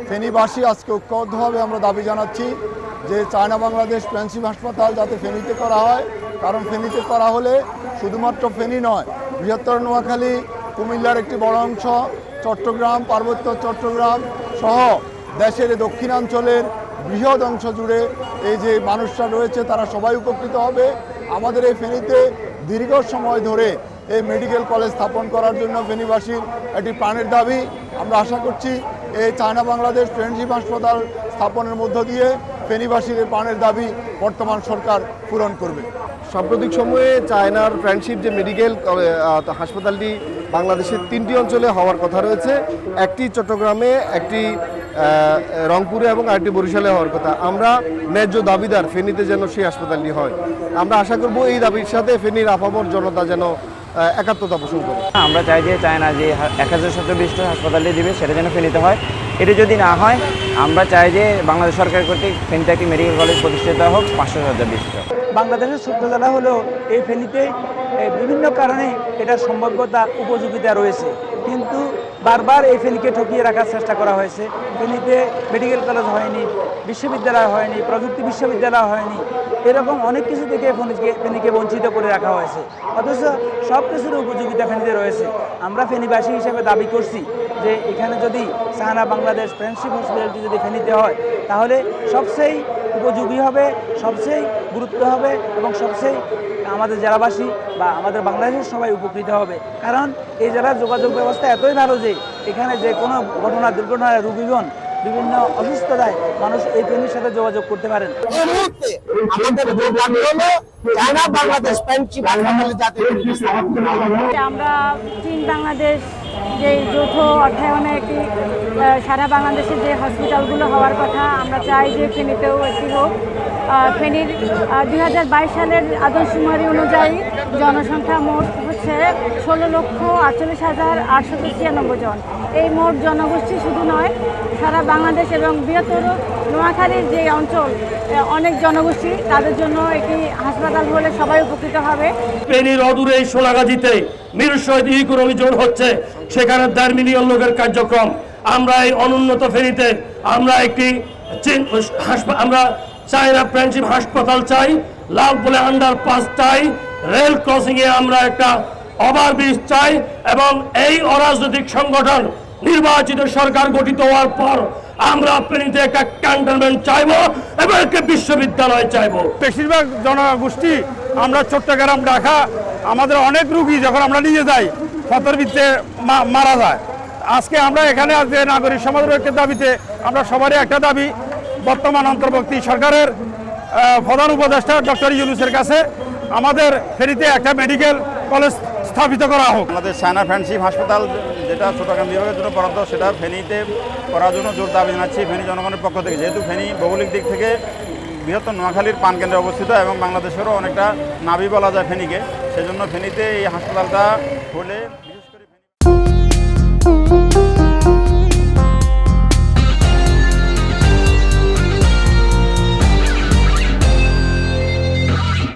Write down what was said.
ফেনীবাসী আজকে ঐক্যবদ্ধভাবে আমরা দাবি জানাচ্ছি যে চায়না বাংলাদেশ ফ্রেন্ডশিপ হাসপাতাল যাতে ফেনীতে করা হয়, কারণ ফেনীতে করা হলে শুধুমাত্র ফেনী নয়, বৃহত্তর নোয়াখালী, কুমিল্লার একটি বড় অংশ, চট্টগ্রাম, পার্বত্য চট্টগ্রাম সহ দেশের দক্ষিণাঞ্চলের বৃহৎ অংশ জুড়ে এই যে মানুষরা রয়েছে তারা সবাই উপকৃত হবে। আমাদের এই ফেনীতে দীর্ঘ সময় ধরে এই মেডিকেল কলেজ স্থাপন করার জন্য ফেনীবাসীর একটি প্রাণের দাবি। আমরা আশা করছি এই চায়না বাংলাদেশ ফ্রেন্ডশিপ হাসপাতাল স্থাপনের মধ্য দিয়ে ফেনীবাসীর এই প্রাণের দাবি বর্তমান সরকার পূরণ করবে। সাম্প্রতিক সময়ে চায়নার ফ্রেন্ডশিপ যে মেডিকেল হাসপাতালটি বাংলাদেশের 3টি অঞ্চলে হওয়ার কথা রয়েছে, একটি চট্টগ্রামে, একটি রংপুরে এবং আরেকটি বরিশালে হওয়ার কথা। আমরা ন্যায্য দাবিদার ফেনীতে যেন সেই হাসপাতালটি হয়। আমরা আশা করব এই দাবির সাথে ফেনীর আপামর জনতা যেন একাত্মতা পোষণ করে। আমরা চাই যে চায়না যে 1000 বিশিষ্ট হাসপাতালটি দিবে সেটা যেন ফেনীতে হয়। এটি যদি না হয় আমরা চাই যে বাংলাদেশ সরকার কর্তৃক ফেনীতে একটি মেডিকেল কলেজ প্রতিষ্ঠিত হোক 500,000 বিশিষ্ট। বাংলাদেশের ছোট্ট জেলা হলেও এই ফেনীতে বিভিন্ন কারণে এটার সম্ভাব্যতা উপযোগিতা রয়েছে, কিন্তু বারবার এই ফেনীকে ঠকিয়ে রাখার চেষ্টা করা হয়েছে। ফেনীতে মেডিকেল কলেজ হয়নি, বিশ্ববিদ্যালয় হয়নি, প্রযুক্তি বিশ্ববিদ্যালয় হয়নি, এরকম অনেক কিছু থেকে ফেনীকে বঞ্চিত করে রাখা হয়েছে। অথচ সব কিছুর উপযোগিতা ফেনীতে রয়েছে। আমরা ফেনীবাসী হিসেবে দাবি করছি যে এখানে যদি চায়না বাংলাদেশ ফ্রেন্ডশিপ হসপিটালটি যদি ফেনীতে হয় তাহলে সবচেয়ে উপযোগী হবে, সবচেয়ে গুরুত্ব হবে এবং সবচেয়ে আমাদের জেলাবাসী বা আমাদের বাংলাদেশের সবাই উপকৃত হবে। কারণ এই জেলার যোগাযোগ ব্যবস্থা এতই ভালো যে এখানে যে কোনো ঘটনা দুর্ঘটনায় রোগীগণ বিভিন্ন অসুস্থতায় মানুষ এই ফেনীর সাথে যোগাযোগ করতে পারেন। এই মুহূর্তে আমাদের ভোট লাগবে হলো চায়না বাংলাদেশ ফ্রেন্ডশিপ হাসপাতালে যাতে আমরা চীন বাংলাদেশ যে যৌথ অর্থায়নে একটি সারা বাংলাদেশের যে হসপিটালগুলো হওয়ার কথা, আমরা চাই যে ফেনীতেও একটি হোক। ফেনীর 2022 সালের আদমশুমারি অনুযায়ী জনসংখ্যা মোট হচ্ছে 16,48,896 জন। এই মোট জনগোষ্ঠী শুধু নয়, সারা বাংলাদেশ এবং বৃহত্তর নোয়াখালীর যে অঞ্চল অনেক জনগোষ্ঠী, তাদের জন্য একটি হাসপাতাল হলে সবাই উপকৃত হবে। ফেনীর অদূরে সোনাগাজীতে মির শহীদ ইকোনমি জোন হচ্ছে, সেখানে 1.5 মিলিয়ন লোকের কার্যক্রম। আমরা এই অনুন্নত ফেনীতে আমরা একটি আমরা চায়না ফ্রেন্ডশিপ হাসপাতাল চাই, লালপোলে আন্ডারপাস চাই, রেল ক্রসিংয়ে আমরা একটা ওভারব্রিজ চাই এবং এই অরাজনৈতিক সংগঠন নির্বাচিত সরকার গঠিত হওয়ার পর আমরা ফেনীতে একটা ক্যান্টনমেন্ট চাইবো এবং একটা বিশ্ববিদ্যালয় চাইবো। বেশিরভাগ জনগোষ্ঠী আমরা চট্টগ্রাম, ঢাকা, আমাদের অনেক রুগী যখন আমরা নিয়ে যাই ক্ষতরবিত্তে মারা যায়। আজকে আমরা এখানে যে নাগরিক সমাজের একটা দাবিতে আমরা সবারই একটা দাবি, বর্তমান অন্তর্বর্তী সরকারের প্রধান উপদেষ্টা ডক্টর ইউনূসের কাছে আমাদের ফেনীতে একটা মেডিকেল কলেজ স্থাপিত করা হোক। আমাদের চায়না ফ্রেন্ডশিপ হাসপাতাল যেটা চট্টগ্রাম বিভাগের জন্য বরাদ্দ, সেটা ফেনীতে করার জন্য জোর দাবি জানাচ্ছি ফেনী জনগণের পক্ষ থেকে। যেহেতু ফেনী ভৌগোলিক দিক থেকে বৃহত্তর নোয়াখালীর প্রাণকেন্দ্রে অবস্থিত এবং বাংলাদেশেরও অনেকটা নাভি বলা যায় ফেনীকে, সেজন্য ফেনীতে এই হাসপাতালটা হলে